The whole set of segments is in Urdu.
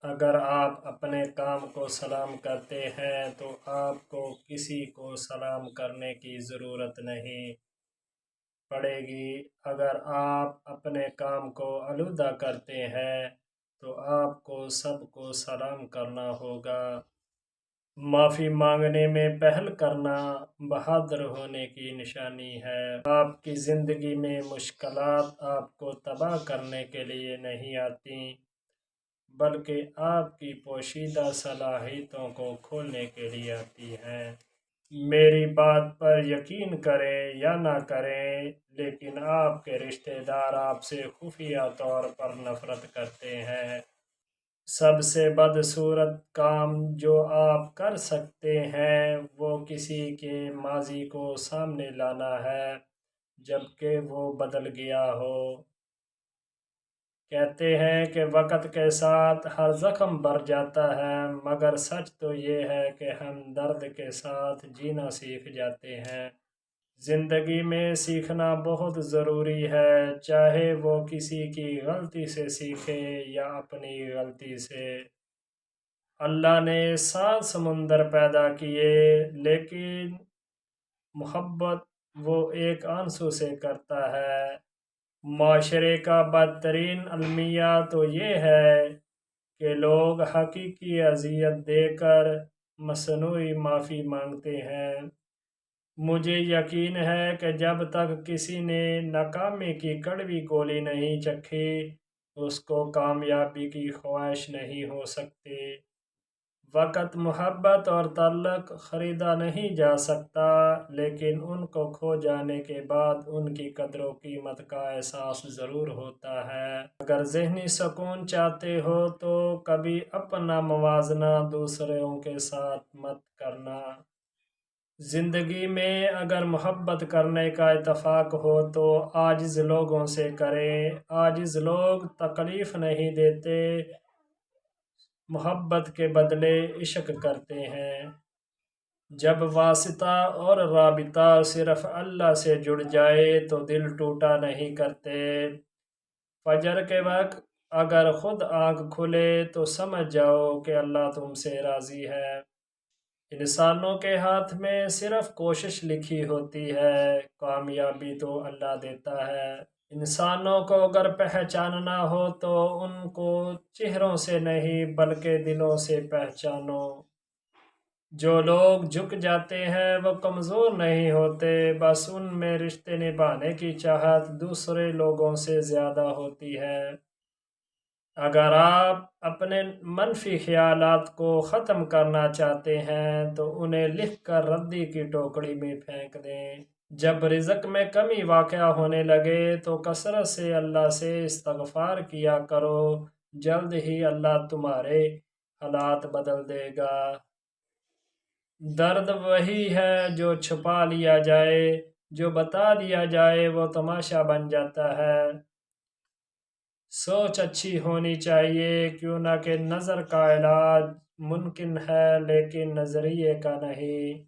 اگر آپ اپنے کام کو سلام کرتے ہیں تو آپ کو کسی کو سلام کرنے کی ضرورت نہیں پڑے گی۔ اگر آپ اپنے کام کو آلودہ کرتے ہیں تو آپ کو سب کو سلام کرنا ہوگا۔ معافی مانگنے میں پہل کرنا بہادر ہونے کی نشانی ہے۔ آپ کی زندگی میں مشکلات آپ کو تباہ کرنے کے لیے نہیں آتی، بلکہ آپ کی پوشیدہ صلاحیتوں کو کھولنے کے لیے آتی ہیں۔ میری بات پر یقین کریں یا نہ کریں، لیکن آپ کے رشتہ دار آپ سے خفیہ طور پر نفرت کرتے ہیں۔ سب سے بدصورت کام جو آپ کر سکتے ہیں وہ کسی کے ماضی کو سامنے لانا ہے جبکہ وہ بدل گیا ہو۔ کہتے ہیں کہ وقت کے ساتھ ہر زخم بھر جاتا ہے، مگر سچ تو یہ ہے کہ ہم درد کے ساتھ جینا سیکھ جاتے ہیں۔ زندگی میں سیکھنا بہت ضروری ہے، چاہے وہ کسی کی غلطی سے سیکھے یا اپنی غلطی سے۔ اللہ نے 7 سمندر پیدا کیے، لیکن محبت وہ ایک آنسو سے کرتا ہے۔ معاشرے کا بدترین المیہ تو یہ ہے کہ لوگ حقیقی اذیت دے کر مصنوعی معافی مانگتے ہیں۔ مجھے یقین ہے کہ جب تک کسی نے ناکامی کی کڑوی گولی نہیں چکھی، اس کو کامیابی کی خواہش نہیں ہو سکتی۔ وقت، محبت اور تعلق خریدا نہیں جا سکتا، لیکن ان کو کھو جانے کے بعد ان کی قدر و قیمت کا احساس ضرور ہوتا ہے۔ اگر ذہنی سکون چاہتے ہو تو کبھی اپنا موازنہ دوسروں کے ساتھ مت کرنا۔ زندگی میں اگر محبت کرنے کا اتفاق ہو تو عاجز لوگوں سے کریں۔ عاجز لوگ تکلیف نہیں دیتے، محبت کے بدلے عشق کرتے ہیں۔ جب واسطہ اور رابطہ صرف اللہ سے جڑ جائے تو دل ٹوٹا نہیں کرتے۔ فجر کے وقت اگر خود آنکھ کھلے تو سمجھ جاؤ کہ اللہ تم سے راضی ہے۔ انسانوں کے ہاتھ میں صرف کوشش لکھی ہوتی ہے، کامیابی تو اللہ دیتا ہے۔ انسانوں کو اگر پہچاننا ہو تو ان کو چہروں سے نہیں بلکہ دلوں سے پہچانو۔ جو لوگ جھک جاتے ہیں وہ کمزور نہیں ہوتے، بس ان میں رشتے نبھانے کی چاہت دوسرے لوگوں سے زیادہ ہوتی ہے۔ اگر آپ اپنے منفی خیالات کو ختم کرنا چاہتے ہیں تو انہیں لکھ کر ردی کی ٹوکری میں پھینک دیں۔ جب رزق میں کمی واقع ہونے لگے تو کثرت سے اللہ سے استغفار کیا کرو، جلد ہی اللہ تمہارے حالات بدل دے گا۔ درد وہی ہے جو چھپا لیا جائے، جو بتا دیا جائے وہ تماشا بن جاتا ہے۔ سوچ اچھی ہونی چاہیے، کیوں نہ کہ نظر کا علاج ممکن ہے لیکن نظریے کا نہیں۔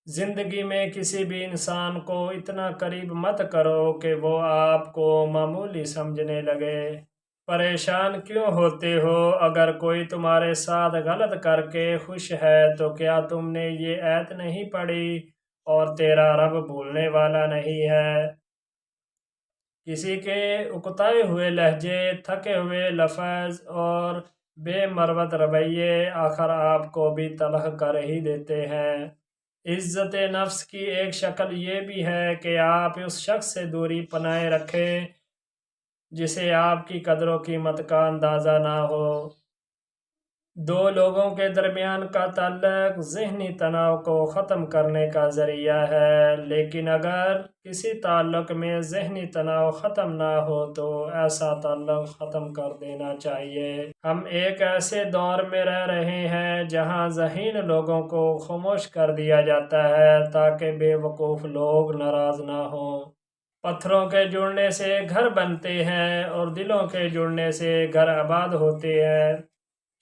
زندگی میں کسی بھی انسان کو اتنا قریب مت کرو کہ وہ آپ کو معمولی سمجھنے لگے۔ پریشان کیوں ہوتے ہو؟ اگر کوئی تمہارے ساتھ غلط کر کے خوش ہے تو کیا تم نے یہ آیت نہیں پڑھی، اور تیرا رب بھولنے والا نہیں ہے؟ کسی کے اکتائے ہوئے لہجے، تھکے ہوئے لفظ اور بے مروت رویے آخر آپ کو بھی تلخ کر ہی دیتے ہیں۔ عزت نفس کی ایک شکل یہ بھی ہے کہ آپ اس شخص سے دوری بنائے رکھیں جسے آپ کی قدر و قیمت کا اندازہ نہ ہو۔ دو لوگوں کے درمیان کا تعلق ذہنی تناؤ کو ختم کرنے کا ذریعہ ہے، لیکن اگر کسی تعلق میں ذہنی تناؤ ختم نہ ہو تو ایسا تعلق ختم کر دینا چاہیے۔ ہم ایک ایسے دور میں رہ رہے ہیں جہاں ذہین لوگوں کو خاموش کر دیا جاتا ہے تاکہ بے وقوف لوگ ناراض نہ ہوں۔ پتھروں کے جڑنے سے گھر بنتے ہیں اور دلوں کے جڑنے سے گھر آباد ہوتے ہیں۔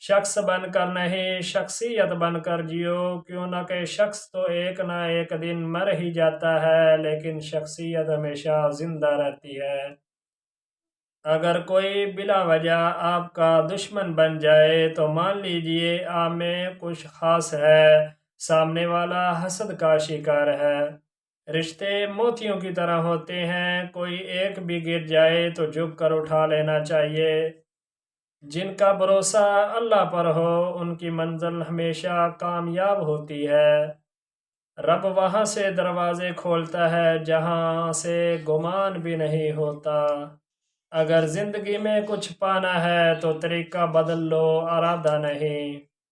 شخص بن کر نہیں، شخصیت بن کر جیو، کیوں نہ کہ شخص تو ایک نہ ایک دن مر ہی جاتا ہے لیکن شخصیت ہمیشہ زندہ رہتی ہے۔ اگر کوئی بلا وجہ آپ کا دشمن بن جائے تو مان لیجئے آپ میں کچھ خاص ہے، سامنے والا حسد کا شکار ہے۔ رشتے موتیوں کی طرح ہوتے ہیں، کوئی ایک بھی گر جائے تو جھک کر اٹھا لینا چاہیے۔ جن کا بھروسہ اللہ پر ہو ان کی منزل ہمیشہ کامیاب ہوتی ہے۔ رب وہاں سے دروازے کھولتا ہے جہاں سے گمان بھی نہیں ہوتا۔ اگر زندگی میں کچھ پانا ہے تو طریقہ بدل لو، ارادہ نہیں۔